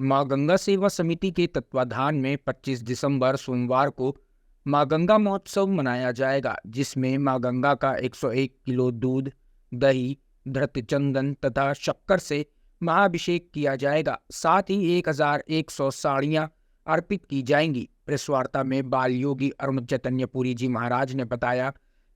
मां गंगा सेवा समिति के तत्वाधान में 25 दिसंबर सोमवार को मां गंगा महोत्सव मनाया जाएगा, जिसमें मां गंगा का 101 किलो दूध, दही, धृत चंदन तथा शक्कर से महाअभिषेक किया जाएगा। साथ ही 1100 साड़ियां अर्पित की जाएंगी। प्रेस वार्ता में बाल योगी अरुण चैतन्यपुरी जी महाराज ने बताया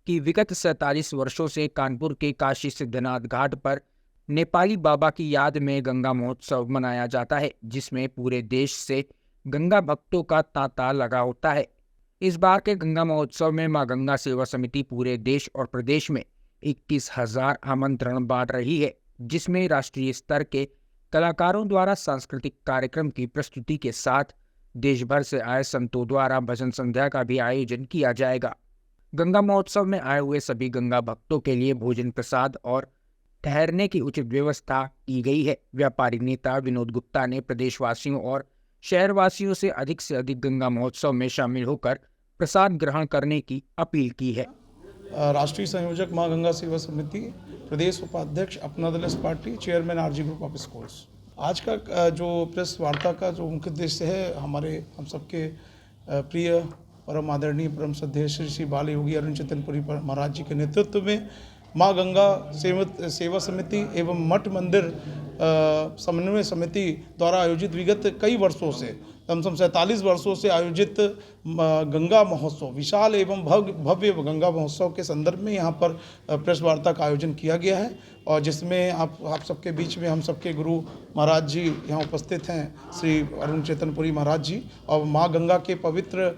कि विगत 47 वर्षों से कानपुर के काशी सिद्धनाथ घाट पर नेपाली बाबा की याद में गंगा महोत्सव मनाया जाता है, जिसमें पूरे देश से गंगा भक्तों का तांता लगा होता है। इस बार के गंगा महोत्सव में मां गंगा सेवा समिति पूरे देश और प्रदेश में 21,000 आमंत्रण बांट रही है, जिसमें राष्ट्रीय स्तर के कलाकारों द्वारा सांस्कृतिक कार्यक्रम की प्रस्तुति के साथ देश भर से आए संतों द्वारा भजन संध्या का भी आयोजन किया जाएगा। गंगा महोत्सव में आए हुए सभी गंगा भक्तों के लिए भोजन प्रसाद और ठहरने की उचित व्यवस्था की गई है। व्यापारी नेता विनोद गुप्ता ने प्रदेशवासियों और शहरवासियों से अधिक गंगा महोत्सव में शामिल होकर प्रसाद ग्रहण करने की अपील की है। राष्ट्रीय संयोजक मां गंगा सेवा समिति, प्रदेश उपाध्यक्ष Apna Dal party, chairman RG group of schools. आज का जो प्रेस वार्ता का जो मुख्य उद्देश्य है, हम सबके प्रिय परम आदरणीय परम श्रद्धेय श्री बाल योगी अरुण चैतन्यपुरी महाराज जी के नेतृत्व में मां गंगा सेवा समिति एवं मठ मंदिर समन्वय समिति द्वारा आयोजित विगत कई वर्षों से, कम से कम 47 वर्षों से आयोजित गंगा महोत्सव, विशाल एवं भव्य गंगा महोत्सव के संदर्भ में यहाँ पर प्रेस वार्ता का आयोजन किया गया है। और जिसमें आप सबके बीच में हम सबके गुरु महाराज जी यहाँ उपस्थित हैं, श्री अरुण चैतन्यपुरी महाराज जी, और माँ गंगा के पवित्र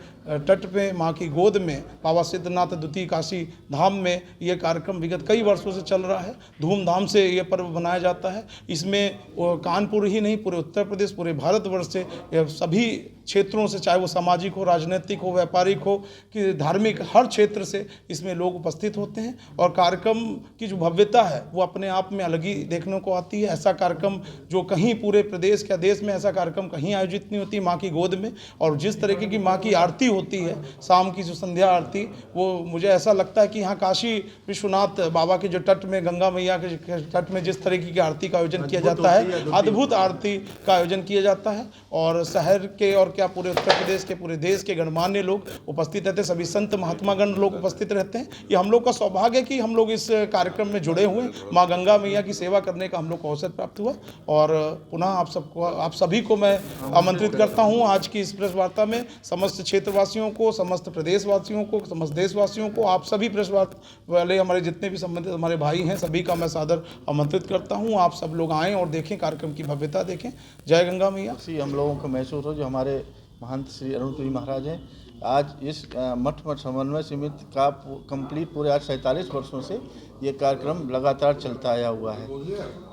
तट पे, माँ की गोद में, बाबा सिद्धनाथ द्वितीय काशी धाम में ये कार्यक्रम विगत कई वर्षों से चल रहा है। धूमधाम से ये पर्व मनाया जाता है। इसमें कानपुर ही नहीं, पूरे उत्तर प्रदेश, पूरे भारतवर्ष से सभी क्षेत्रों से, चाहे वो सामाजिक हो, राजनीतिक हो, व्यापारिक हो, कि धार्मिक, हर क्षेत्र से इसमें लोग उपस्थित होते हैं। और कार्यक्रम की जो भव्यता है वो अपने आप में अलग ही देखने को आती है। ऐसा कार्यक्रम जो कहीं पूरे प्रदेश या देश में ऐसा कार्यक्रम कहीं आयोजित नहीं होती माँ की गोद में। और जिस तरीके की माँ की आरती होती है, शाम की जो संध्या आरती, वो मुझे ऐसा लगता है कि यहाँ काशी विश्वनाथ बाबा के जो तट में, गंगा मैया के तट में जिस तरीके की आरती का आयोजन किया जाता है, अद्भुत आरती का आयोजन किया जाता है। और शहर के और क्या पूरे उत्तर प्रदेश के, पूरे देश के गणमान्य लोग उपस्थित रहते हैं, सभी संत महात्मागण लोग उपस्थित रहते हैं। ये हम लोग का सौभाग्य है कि हम लोग इस कार्यक्रम में जुड़े हुए, माँ गंगा मैया की सेवा करने का हम लोग को अवसर प्राप्त हुआ। और पुनः आप सभी को मैं आमंत्रित करता हूँ आज की इस प्रेस वार्ता में। समस्त क्षेत्रवासियों को, समस्त प्रदेशवासियों को, समस्त देशवासियों को, आप सभी प्रेस वार्ता वाले हमारे जितने भी संबंधित हमारे भाई हैं, सभी का मैं सादर आमंत्रित करता हूँ। आप सब लोग आएँ और देखें, कार्यक्रम की भव्यता देखें। जय गंगा मैया। हम लोगों को महसूस हो, जो हमारे महंत श्री अरुण पुरी महाराज हैं, आज इस मठ समन्वय समिति का कंप्लीट पूरे आज 47 वर्षों से ये कार्यक्रम लगातार चलता आया हुआ है।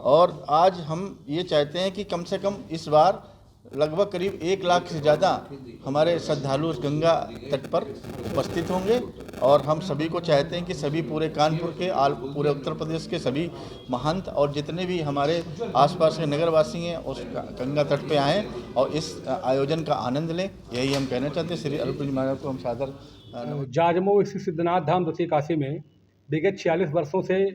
और आज हम ये चाहते हैं कि कम से कम इस बार लगभग करीब 1 लाख से ज़्यादा हमारे श्रद्धालु उस गंगा तट पर उपस्थित होंगे। और हम सभी को चाहते हैं कि सभी पूरे कानपुर के, पूरे उत्तर प्रदेश के सभी महंत और जितने भी हमारे आसपास के नगरवासी हैं उस गंगा तट पे आएँ और इस आयोजन का आनंद लें। यही हम कहना चाहते हैं। श्री अरुण महाराज को हम सादर। जाजमऊ स्थित सिद्धनाथ धाम द्वितीय काशी में विगत 46 वर्षों से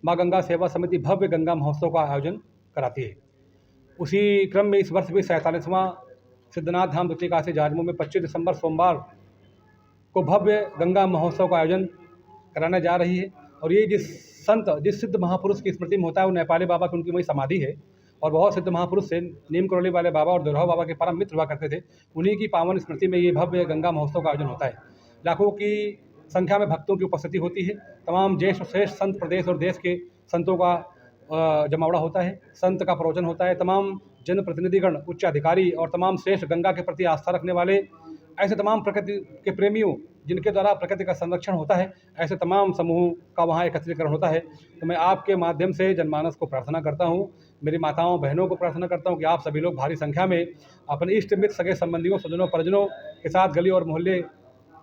माँ गंगा सेवा समिति भव्य गंगा महोत्सव का आयोजन कराती है। उसी क्रम में इस वर्ष भी 47वां सिद्धनाथ धाम द्वितीय काशी जाजमऊ में 25 दिसंबर सोमवार को भव्य गंगा महोत्सव का आयोजन कराने जा रही है। और ये जिस सिद्ध महापुरुष की स्मृति में होता है, वो नेपाली बाबा की, उनकी वही समाधि है। और बहुत सिद्ध महापुरुष से नीम करौली वाले बाबा और दुर्हाव बाबा के परम मित्र हुआ करते थे। उन्हीं की पावन स्मृति में ये भव्य गंगा महोत्सव का आयोजन होता है। लाखों की संख्या में भक्तों की उपस्थिति होती है। तमाम ज्येष्ठ श्रेष्ठ संत, प्रदेश और देश के संतों का जमावड़ा होता है, संत का प्रवचन होता है। तमाम जनप्रतिनिधिगण, उच्च अधिकारी और तमाम श्रेष्ठ गंगा के प्रति आस्था रखने वाले, ऐसे तमाम प्रकृति के प्रेमियों जिनके द्वारा प्रकृति का संरक्षण होता है, ऐसे तमाम समूह का वहाँ एकत्रीकरण होता है। तो मैं आपके माध्यम से जनमानस को प्रार्थना करता हूँ, मेरी माताओं बहनों को प्रार्थना करता हूँ कि आप सभी लोग भारी संख्या में अपने इष्ट मित्र, सगे संबंधियों, स्वजनों, परिजनों के साथ, गली और मोहल्ले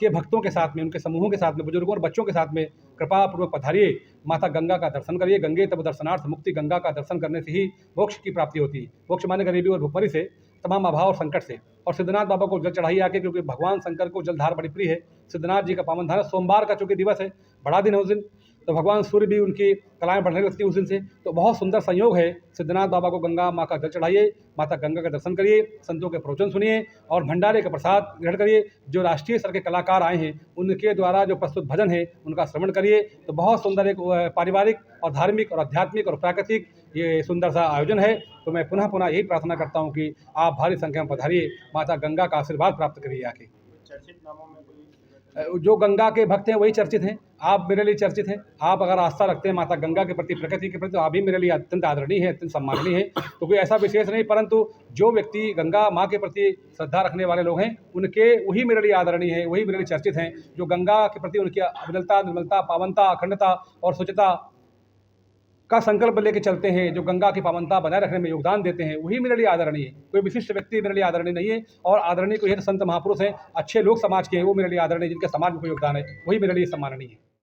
के भक्तों के साथ में, उनके समूहों के साथ में, बुजुर्गों और बच्चों के साथ में कृपापूर्वक पधारिए, माता गंगा का दर्शन करिए। गंगे तब दर्शनार्थ मुक्ति, गंगा का दर्शन करने से ही मोक्ष की प्राप्ति होती है। मोक्ष माने गरीबी और भुखमरी से, तमाम अभाव और संकट से। और सिद्धनाथ बाबा को जल चढ़ाइए आके, क्योंकि भगवान शंकर को जलधार बड़ी प्रिय है। सिद्धनाथ जी का पावन धाम, सोमवार का चूँकि दिवस है, बड़ा दिन है उस दिन, तो भगवान सूर्य भी उनकी कलाएँ बढ़ने लगती हैं उस दिन से। तो बहुत सुंदर संयोग है, सिद्धनाथ बाबा को गंगा माँ का जल चढ़ाइए, माता गंगा का दर्शन करिए, संतों के प्रवचन सुनिए और भंडारे का प्रसाद ग्रहण करिए। जो राष्ट्रीय स्तर के कलाकार आए हैं उनके द्वारा जो प्रस्तुत भजन है उनका श्रवण करिए। तो बहुत सुंदर एक पारिवारिक और धार्मिक और आध्यात्मिक और प्राकृतिक ये सुंदर सा आयोजन है। तो मैं पुनः पुनः यही प्रार्थना करता हूँ कि आप भारी संख्या में पधारिए, माता गंगा का आशीर्वाद प्राप्त करिए आके। जो गंगा के भक्त हैं वही चर्चित हैं, आप मेरे लिए चर्चित हैं। आप अगर आस्था रखते हैं माता गंगा के प्रति, प्रकृति के प्रति, तो आप भी मेरे लिए अत्यंत आदरणीय हैं, अत्यंत सम्माननीय हैं। तो कोई ऐसा विशेष नहीं, परंतु जो व्यक्ति गंगा माँ के प्रति श्रद्धा रखने वाले लोग हैं उनके वही मेरे लिए आदरणीय हैं, वही मेरे लिए चर्चित हैं। जो गंगा के प्रति उनकी अविरलता, निर्मलता, पावनता, अखंडता और स्वच्छता का संकल्प लेके चलते हैं, जो गंगा की पावनता बनाए रखने में योगदान देते हैं, वही मेरे लिए आदरणीय है। कोई विशिष्ट व्यक्ति मेरे लिए आदरणीय नहीं है। और आदरणीय कोई है संत महापुरुष हैं, अच्छे लोग समाज के हैं, वो मेरे लिए आदरणीय, जिनके समाज में कोई योगदान है, वही मेरे लिए सम्माननीय है।